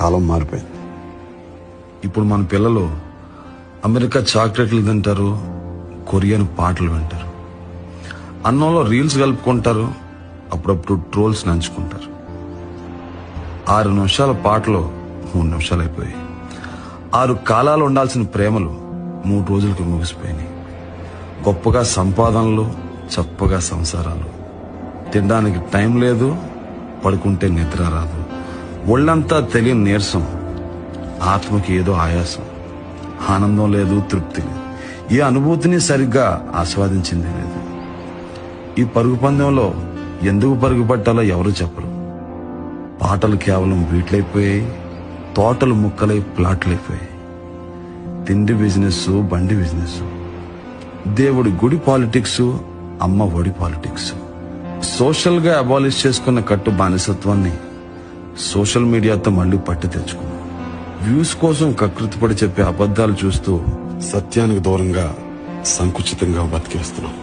కాలం మారిపోయింది. ఇప్పుడు మన పిల్లలు అమెరికా చాక్లెట్లు తింటారు, కొరియన్ పాటలు వింటారు, అన్నంలో రీల్స్ కలుపుకుంటారు, అప్పుడప్పుడు ట్రోల్స్ నంచుకుంటారు. 6 నిమిషాల పాటలు 3 నిమిషాలు అయిపోయాయి. 6 కాలాలు ఉండాల్సిన ప్రేమలు 3 రోజులకి ముగిసిపోయినాయి. గొప్పగా సంపాదనలు, చప్పగా సంసారాలు. తినడానికి టైం లేదు, పడుకుంటే నిద్ర రాదు. ఒళ్ళంతా తెలియని నీరసం, ఆత్మకి ఏదో ఆయాసం. ఆనందం లేదు, తృప్తి లేదు. ఏ అనుభూతిని సరిగ్గా ఆస్వాదించింది లేదు. ఈ పరుగు పందెంలో ఎందుకు పరుగు పట్టాలో ఎవరు చెప్పరు. పాటలు కేవలం బీట్లైపోయాయి, తోటలు ముక్కలై ప్లాట్లైపోయాయి. తిండి బిజినెస్, బండి బిజినెస్, దేవుడి గుడి పాలిటిక్స్, అమ్మ ఒడి పాలిటిక్స్. సోషల్ గా అబాలిష్ చేసుకున్న కట్టు బానిసత్వాన్ని సోషల్ మీడియాతో మళ్లీ పట్టి తెచ్చుకున్నాం. వ్యూస్ కోసం కకృతిపడి చెప్పే అబద్ధాలు చూస్తూ సత్యానికి దూరంగా సంకుచితంగా బతికేస్తున్నాం.